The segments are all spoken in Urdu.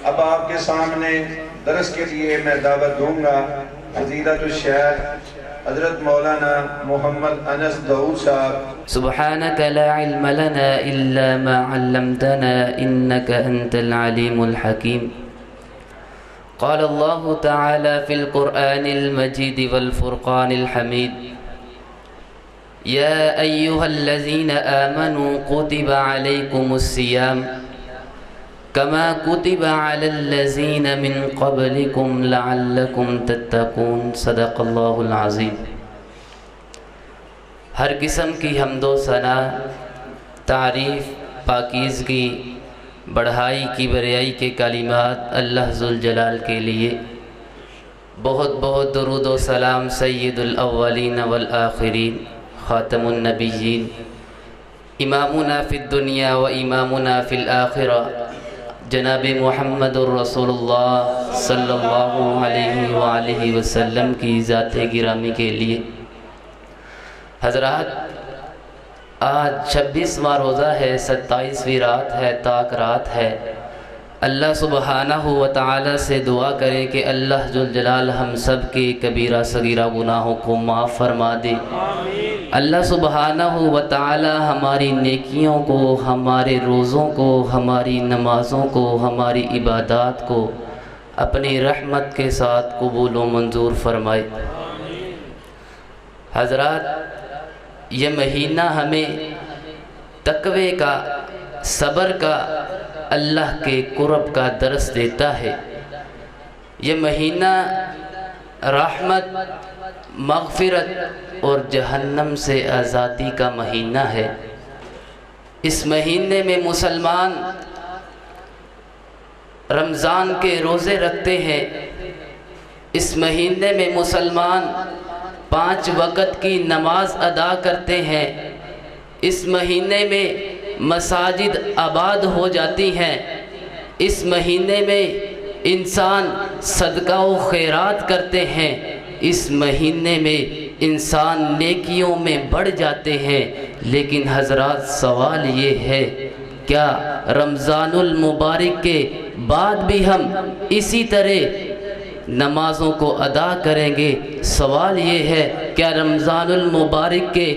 اب آپ کے سامنے درس کے لیے میں دعوت دوں گا فضیلت الشیخ حضرت مولانا محمد انس داؤد صاحب۔ سبحانك لا علم لنا إلا ما علمتنا إنك أنت العليم الحكيم قال الله تعالى في القرآن المجيد والفرقان الحميد يا أيها الذين آمنوا كتب عليكم الصيام كما كتب على الذين من قبلكم لعلكم تتقون صدق اللہ العظیم۔ ہر قسم کی حمد و ثنا، تعریف، پاکیزگی، بڑھائی کی بریائی کے کلمات اللہ ذوالجلال کے لیے۔ بہت بہت درود و سلام سید الاولین والآخرین، خاتم النبیین، امامنا فی الدنیا و امامنا فی الآخرہ، جناب محمد الرسول اللہ صلی اللہ علیہ وآلہ وسلم کی ذات گرامی کے لیے۔ حضرات، آج 26واں روزہ ہے، 27ویں رات ہے، تاک رات ہے۔ اللہ سبحانہ و تعالی سے دعا کریں کہ اللہ ذوالجلال ہم سب کے کبیرہ صغیرہ گناہوں کو معاف فرما دے۔ اللہ سبحانہ و تعالی ہماری نیکیوں کو، ہمارے روزوں کو، ہماری نمازوں کو، ہماری عبادات کو اپنی رحمت کے ساتھ قبول و منظور فرمائے۔ حضرات، یہ مہینہ ہمیں تقوی کا، صبر کا، اللہ کے قرب کا درس دیتا ہے۔ یہ مہینہ رحمت، مغفرت اور جہنم سے آزادی کا مہینہ ہے۔ اس مہینے میں مسلمان رمضان کے روزے رکھتے ہیں۔ اس مہینے میں مسلمان 5 وقت کی نماز ادا کرتے ہیں۔ اس مہینے میں مساجد آباد ہو جاتی ہیں۔ اس مہینے میں انسان صدقہ و خیرات کرتے ہیں۔ اس مہینے میں انسان نیکیوں میں بڑھ جاتے ہیں۔ لیکن حضرات، سوال یہ ہے، کیا رمضان المبارک کے بعد بھی ہم اسی طرح نمازوں کو ادا کریں گے؟ سوال یہ ہے، کیا رمضان المبارک کے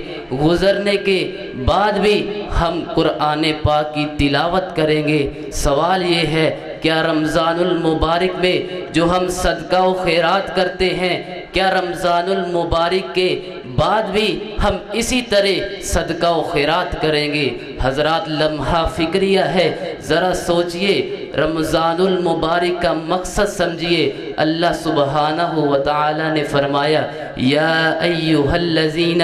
گزرنے کے بعد بھی ہم قرآن پاک کی تلاوت کریں گے؟ سوال یہ ہے، کیا رمضان المبارک میں جو ہم صدقہ و خیرات کرتے ہیں، کیا رمضان المبارک کے بعد بھی ہم اسی طرح صدقہ و خیرات کریں گے؟ حضرات، لمحہ فکریہ ہے، ذرا سوچئے، رمضان المبارک کا مقصد سمجھیے۔ اللہ سبحانہ و تعالی نے فرمایا، یا ایھا الذین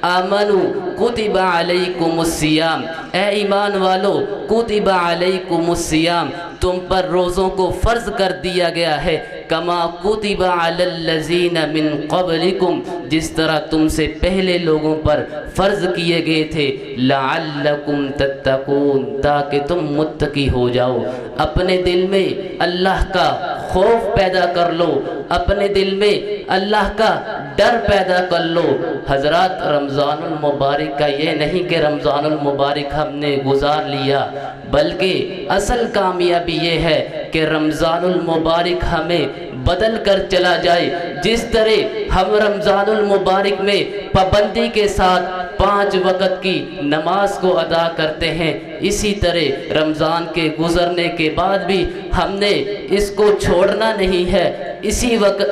آمنوا کتب علیکم الصیام، اے ایمان والو، کتب علیکم الصیام، تم پر روزوں کو فرض کر دیا گیا ہے، کما کتب علی الذین من قبلکم، جس طرح تم سے پہلے لوگوں پر فرض کیے گئے تھے، لعلکم تتقون، تاکہ تم متقی ہو جاؤ۔ اپنے دل میں اللہ کا خوف پیدا کر لو، اپنے دل میں اللہ کا ڈر پیدا کر لو۔ حضرات، رمضان المبارک کا یہ نہیں کہ رمضان المبارک ہم نے گزار لیا، بلکہ اصل کامیابی یہ ہے کہ رمضان المبارک ہمیں بدل کر چلا جائے۔ جس طرح ہم رمضان المبارک میں پابندی کے ساتھ 5 وقت کی نماز کو ادا کرتے ہیں، اسی طرح رمضان کے گزرنے کے بعد بھی ہم نے اس کو چھوڑنا نہیں ہے،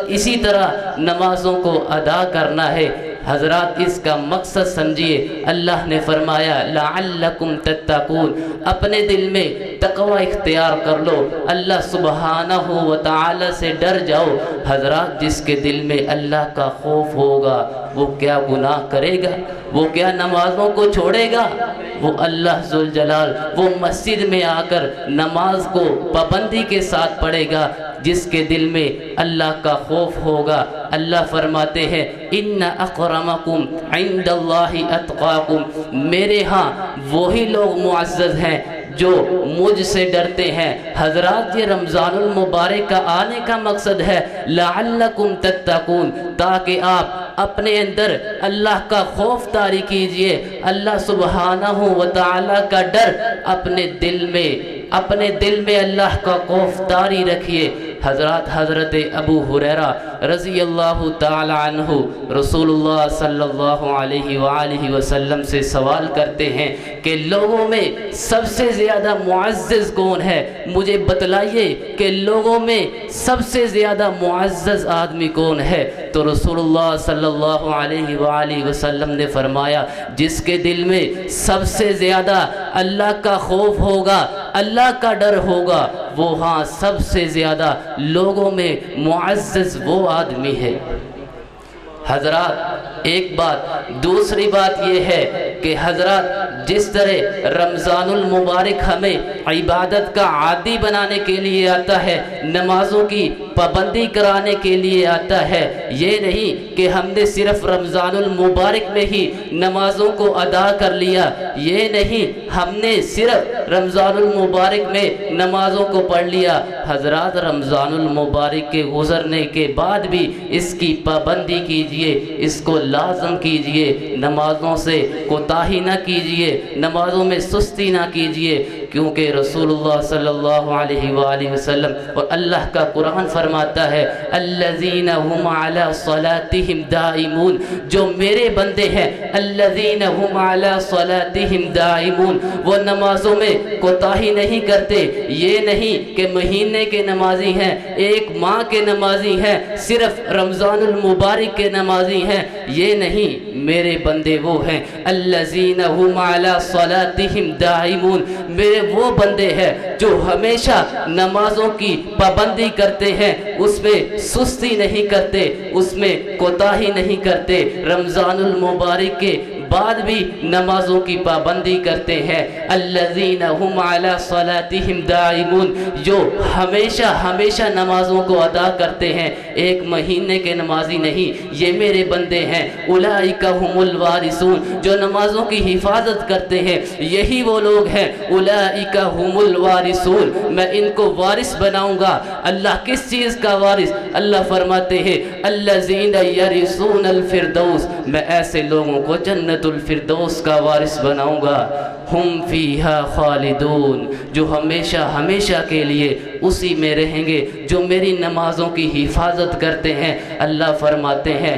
اسی طرح نمازوں کو ادا کرنا ہے۔ حضرات، اس کا مقصد سمجھیے۔ اللہ نے فرمایا، لعلکم تتقون، اپنے دل میں تقوی اختیار کر لو، اللہ سبحانہ و تعالی سے ڈر جاؤ۔ حضرات، جس کے دل میں اللہ کا خوف ہوگا، وہ کیا گناہ کرے گا؟ وہ کیا نمازوں کو چھوڑے گا؟ وہ اللہ ذوالجلال وہ مسجد میں آ کر نماز کو پابندی کے ساتھ پڑھے گا جس کے دل میں اللہ کا خوف ہوگا۔ اللہ فرماتے ہیں، ان اکرمکم عند اللہ اتقاکم، میرے ہاں وہی لوگ معزز ہیں جو مجھ سے ڈرتے ہیں۔ حضرات، یہ رمضان المبارک کا آنے کا مقصد ہے لعلکم تتقون، تاکہ آپ اپنے اندر اللہ کا خوف طاری کیجئے، اللہ سبحانہ و تعالی کا ڈر اپنے دل میں اپنے دل میں اللہ کا خوف طاری رکھیے۔ حضرت ابو ہریرہ رضی اللہ تعالی عنہ رسول اللہ صلی اللہ علیہ وآلہ وسلم سے سوال کرتے ہیں کہ لوگوں میں سب سے زیادہ معزز کون ہے؟ مجھے بتلائیے کہ لوگوں میں سب سے زیادہ معزز آدمی کون ہے؟ تو رسول اللہ صلی اللہ علیہ وآلہ وسلم نے فرمایا جس کے دل میں سب سے زیادہ اللہ کا خوف ہوگا، اللہ کا ڈر ہوگا، وہ ہاں سب سے زیادہ لوگوں میں معزز وہ آدمی ہے۔ حضرات ایک بات، دوسری بات یہ ہے کہ حضرات جس طرح رمضان المبارک ہمیں عبادت کا عادی بنانے کے لیے آتا ہے، نمازوں کی پابندی کرانے کے لیے آتا ہے، یہ نہیں کہ ہم نے صرف رمضان المبارک میں ہی نمازوں کو ادا کر لیا، یہ نہیں ہم نے صرف رمضان المبارک میں نمازوں کو پڑھ لیا۔ حضرات رمضان المبارک کے گزرنے کے بعد بھی اس کی پابندی کیجیے، اس کو لازم کیجئے، نمازوں سے کوتاہی نہ کیجئے، نمازوں میں سستی نہ کیجئے، کیونکہ رسول اللہ صلی اللہ علیہ وآلہ وسلم اور اللہ کا قرآن فرماتا ہے الذین هم علی صلاتہم دائمون، جو میرے بندے ہیں الذین هم علی صلاتہم دائمون، وہ نمازوں میں کوتاہی نہیں کرتے۔ یہ نہیں کہ مہینے کے نمازی ہیں، ایک ماہ کے نمازی ہیں، صرف رمضان المبارک کے نمازی ہیں، یہ نہیں، میرے بندے وہ ہیں الذین هم علی صلاتہم دائمون، میرے وہ بندے ہیں جو ہمیشہ نمازوں کی پابندی کرتے ہیں، اس میں سستی نہیں کرتے، اس میں کوتاہی نہیں کرتے، رمضان المبارک کے بعد بھی نمازوں کی پابندی کرتے ہیں۔ الذین هم علی صلاتہم دائمون، جو ہمیشہ نمازوں کو ادا کرتے ہیں، ایک مہینے کے نمازی نہیں، یہ میرے بندے ہیں۔ اولئک هم الوارثون، جو نمازوں کی حفاظت کرتے ہیں، یہی وہ لوگ ہیں۔ اولئک هم الوارثون، میں ان کو وارث بناؤں گا۔ اللہ کس چیز کا وارث؟ اللہ فرماتے ہیں الذین یرثون الفردوس، میں ایسے لوگوں کو جنت الفردوس کا وارث بناؤں گا۔ ہم فیہا خالدون، جو ہمیشہ کے لیے اسی میں رہیں گے، جو میری نمازوں کی حفاظت کرتے ہیں۔ اللہ فرماتے ہیں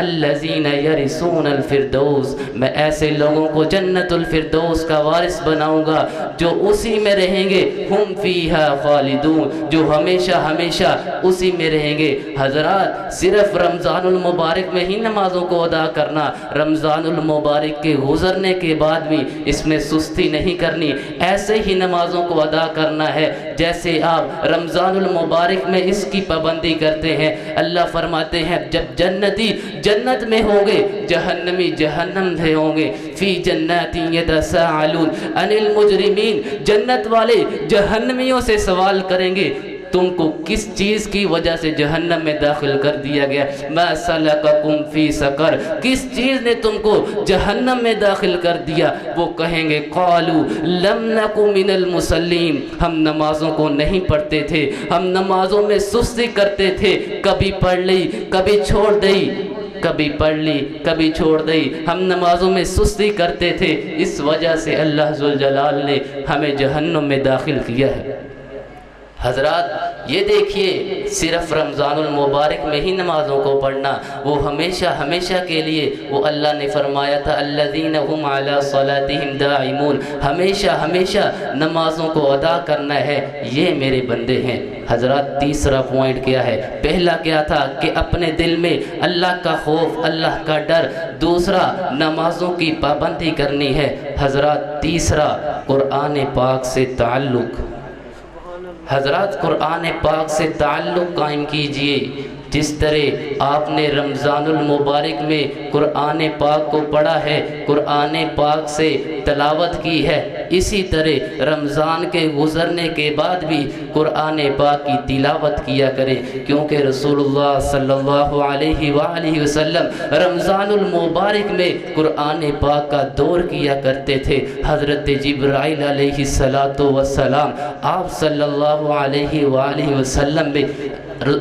الذین یرثون الفردوس، میں ایسے لوگوں کو جنت الفردوس کا وارث بناؤں گا جو اسی میں رہیں گے۔ ہم فیہا خالدون، جو ہمیشہ اسی میں رہیں گے۔ حضرات صرف رمضان المبارک میں ہی نمازوں کو ادا کرنا، رمضان المبارک کے گزرنے کے بعد بھی اس میں سستی نہیں کرنی، ایسے ہی نمازوں کو ادا کرنا ہے جیسے آپ رمضان المبارک میں اس کی پابندی کرتے ہیں۔ اللہ فرماتے ہیں جب جنتی جنت میں ہوں گے، جہنمی جہنم میں ہوں گے۔ فی جنات یتساءلون عن المجرمین، جنت والے جہنمیوں سے سوال کریں گے تم کو کس چیز کی وجہ سے جہنم میں داخل کر دیا گیا؟ ما سلککم فی سقر، کس چیز نے تم کو جہنم میں داخل کر دیا؟ وہ کہیں گے قالوا لم نک من المصلین، ہم نمازوں کو نہیں پڑھتے تھے، ہم نمازوں میں سستی کرتے تھے، کبھی پڑھ لی کبھی چھوڑ دی، کبھی پڑھ لی کبھی چھوڑ دی، ہم نمازوں میں سستی کرتے تھے، اس وجہ سے اللہ ذوالجلال نے ہمیں جہنم میں داخل کیا ہے۔ حضرات یہ دیکھیے صرف رمضان المبارک میں ہی نمازوں کو پڑھنا، وہ ہمیشہ کے لیے، وہ اللہ نے فرمایا تھا الذین هم علی صلاتہم دائمون، ہمیشہ نمازوں کو ادا کرنا ہے، یہ میرے بندے ہیں۔ حضرات تیسرا پوائنٹ کیا ہے؟ پہلا کیا تھا کہ اپنے دل میں اللہ کا خوف، اللہ کا ڈر، دوسرا نمازوں کی پابندی کرنی ہے۔ حضرات تیسرا قرآن پاک سے تعلق، حضرات قرآن پاک سے تعلق قائم کیجئے۔ جس طرح آپ نے رمضان المبارک میں قرآن پاک کو پڑھا ہے، قرآن پاک سے تلاوت کی ہے، اسی طرح رمضان کے گزرنے کے بعد بھی قرآن پاک کی تلاوت کیا کریں، کیونکہ رسول اللہ صلی اللہ علیہ وآلہ وسلم رمضان المبارک میں قرآن پاک کا دور کیا کرتے تھے۔ حضرت جبرائیل علیہ السلام آپ صلی اللہ علیہ وآلہ وسلم میں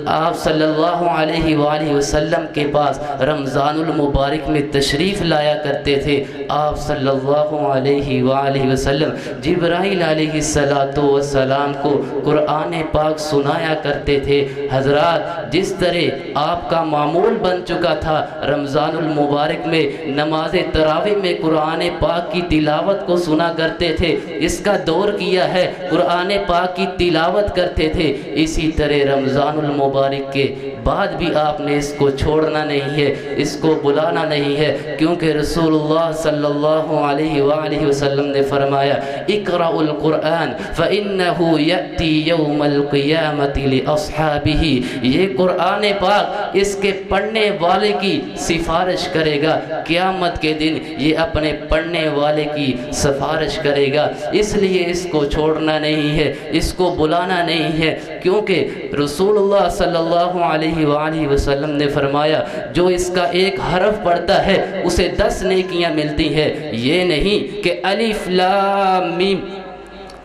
آپ صلی اللہ اللہ علیہ وآلہ وسلم کے پاس رمضان المبارک میں تشریف لایا کرتے تھے، آپ صلی اللہ علیہ وآلہ وسلم جبرائیل علیہ السلام کو قرآن پاک سنایا کرتے تھے۔ حضرات، جس طرح آپ کا معمول بن چکا تھا رمضان المبارک میں نماز تراویح میں قرآن پاک کی تلاوت کو سنا کرتے تھے، اس کا دور کیا ہے، قرآن پاک کی تلاوت کرتے تھے، اسی طرح رمضان المبارک کے بعد بھی آپ نے اس کو چھوڑنا نہیں ہے، اس کو بلانا نہیں ہے، کیونکہ رسول اللہ صلی اللہ علیہ وآلہ وسلم نے فرمایا اقرأوا القرآن فإنه يأتي يوم القیامة لأصحابه، یہ قرآن پاک اس کے پڑھنے والے کی سفارش کرے گا، قیامت کے دن یہ اپنے پڑھنے والے کی سفارش کرے گا، اس لیے اس کو چھوڑنا نہیں ہے، اس کو بلانا نہیں ہے، کیونکہ رسول اللہ صلی اللہ علیہ وآلہ وسلم نے فرمایا جو اس کا ایک حرف پڑھتا ہے اسے 10 نیکیاں ملتی ہیں، یہ نہیں کہ الف لام میم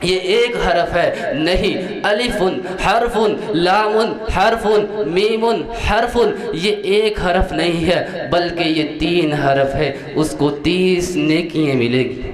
یہ ایک حرف ہے، نہیں، الف حرف، لام حرف، میم حرف، یہ ایک حرف نہیں ہے بلکہ یہ 3 حرف ہے، اس کو 30 نیکیاں ملے گی۔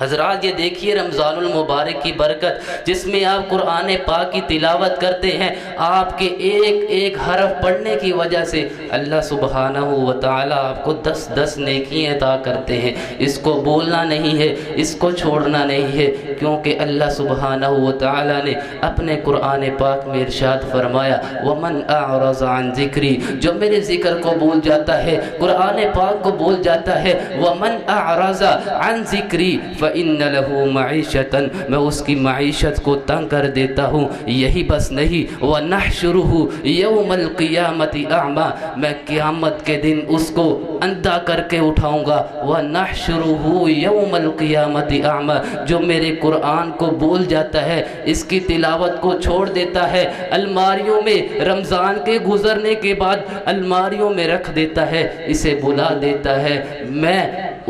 حضرات، یہ دیکھیے رمضان المبارک کی برکت، جس میں آپ قرآن پاک کی تلاوت کرتے ہیں، آپ کے ایک ایک حرف پڑھنے کی وجہ سے اللہ سبحانہ و تعالیٰ آپ کو 10 نیکیاں عطا کرتے ہیں، اس کو بولنا نہیں ہے، اس کو چھوڑنا نہیں ہے، کیونکہ اللہ سبحانہ و تعالیٰ نے اپنے قرآن پاک میں ارشاد فرمایا وَمَنْ أَعْرَضَ عَنْ ذِكْرِي، جو میرے ذکر کو بول جاتا ہے، قرآن پاک کو بول جاتا ہے، وَمَنْ أَعْرَضَ عَنْ ذِكْرِي فَإِنَّ لَهُ مَعِيشَةً، میں اس کی معیشت کو تنگ کر دیتا ہوں، یہی بس نہیں، وَنَحْشُرُهُ يَوْمَ الْقِيَامَةِ أَعْمَى، میں قیامت کے دن اس کو اندھا کر کے اٹھاؤں گا، وَنَحْشُرُهُ يَوْمَ الْقِيَامَةِ أَعْمَى، جو میرے قرآن کو بول جاتا ہے، اس کی تلاوت کو چھوڑ دیتا ہے، الماریوں میں رمضان کے گزرنے کے بعد الماریوں میں رکھ دیتا ہے، اسے بلا دیتا ہے، میں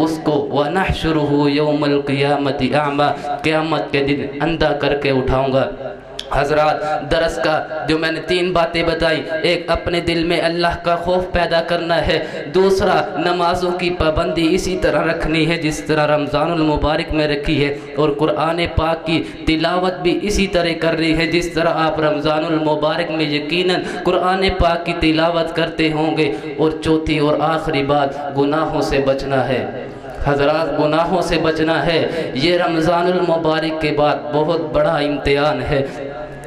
اس کو وَنَحْشُرُهُ يَوْمَ الْقِيَامَةِ أَعْمَى، قیامت کے دن اندھا کر کے اٹھاؤں گا۔ حضرات، درس کا جو میں نے 3 باتیں بتائی، ایک اپنے دل میں اللہ کا خوف پیدا کرنا ہے، دوسرا نمازوں کی پابندی اسی طرح رکھنی ہے جس طرح رمضان المبارک میں رکھی ہے، اور قرآن پاک کی تلاوت بھی اسی طرح کرنی ہے جس طرح آپ رمضان المبارک میں یقیناً قرآن پاک کی تلاوت کرتے ہوں گے، اور چوتھی اور آخری بات گناہوں سے بچنا ہے۔ حضرات، گناہوں سے بچنا ہے، یہ رمضان المبارک کے بعد بہت بڑا امتحان ہے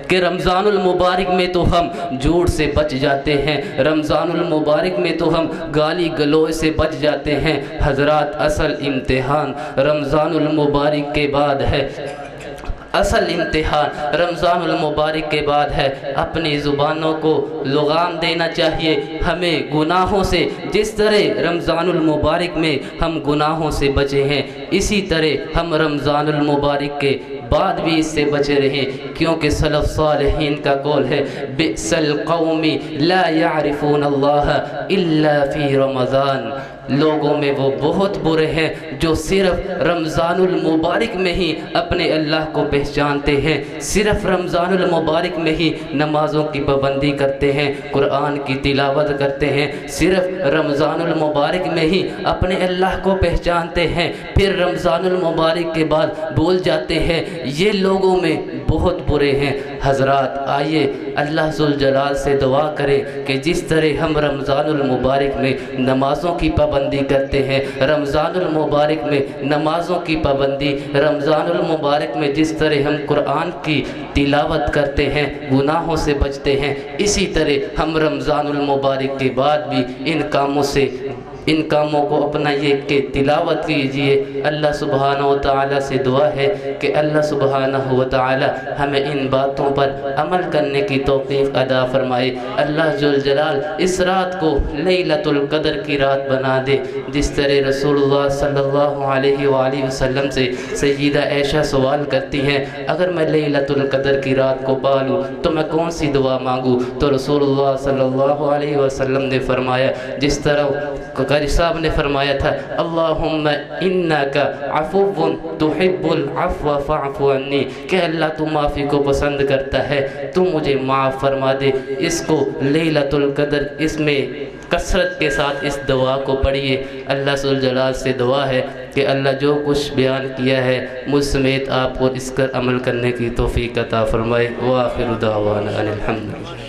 کہ رمضان المبارک میں تو ہم جھوٹ سے بچ جاتے ہیں، رمضان المبارک میں تو ہم گالی گلوچ سے بچ جاتے ہیں۔ حضرات، اصل امتحان رمضان المبارک کے بعد ہے، اصل امتحان رمضان المبارک کے بعد ہے۔ اپنی زبانوں کو لغام دینا چاہیے، ہمیں گناہوں سے، جس طرح رمضان المبارک میں ہم گناہوں سے بچے ہیں، اسی طرح ہم رمضان المبارک کے بعد بھی اس سے بچے رہیں، کیونکہ سلف صالحین کا قول ہے بئس القوم لا يعرفون اللہ الا فی رمضان، لوگوں میں وہ بہت برے ہیں جو صرف رمضان المبارک میں ہی اپنے اللہ کو پہچانتے ہیں، صرف رمضان المبارک میں ہی نمازوں کی پابندی کرتے ہیں، قرآن کی تلاوت کرتے ہیں، صرف رمضان المبارک میں ہی اپنے اللہ کو پہچانتے ہیں، پھر رمضان المبارک کے بعد بھول جاتے ہیں، یہ لوگوں میں بہت برے ہیں۔ حضرات، آئیے اللہ ذوالجلال سے دعا کریں کہ جس طرح ہم رمضان المبارک میں نمازوں کی پابندی کرتے ہیں، رمضان المبارک میں نمازوں کی پابندی، رمضان المبارک میں جس طرح ہم قرآن کی تلاوت کرتے ہیں، گناہوں سے بچتے ہیں، اسی طرح ہم رمضان المبارک کے بعد بھی ان کاموں کو اپنائیے کہ تلاوت کیجئے۔ اللہ سبحانہ و تعالیٰ سے دعا ہے کہ اللہ سبحانہ و تعالیٰ ہمیں ان باتوں پر عمل کرنے کی توفیق عطا فرمائے۔ اللہ ذوالجلال اس رات کو لیلۃ القدر کی رات بنا دے، جس طرح رسول اللہ صلی اللہ علیہ وآلہ وسلم سے سیدہ عائشہ سوال کرتی ہیں اگر میں لیلۃ القدر کی رات کو پا لوں تو میں کون سی دعا مانگوں؟ تو رسول اللہ صلی اللہ علیہ وسلم نے فرمایا جس طرح قاری صاحب نے فرمایا تھا اللہم انکا عفو تحب العفو فاعف عنی، کہ اللہ تو معافی کو پسند کرتا ہے، تو مجھے معاف فرما دے۔ اس کو لیلۃ القدر اس میں کثرت کے ساتھ اس دعا کو پڑھیے۔ اللہ ذوالجلال سے دعا ہے کہ اللہ جو کچھ بیان کیا ہے مجھ سمیت آپ کو اس پر عمل کرنے کی توفیق عطا فرمائے۔ وآخر دعوانا ان الحمد للہ۔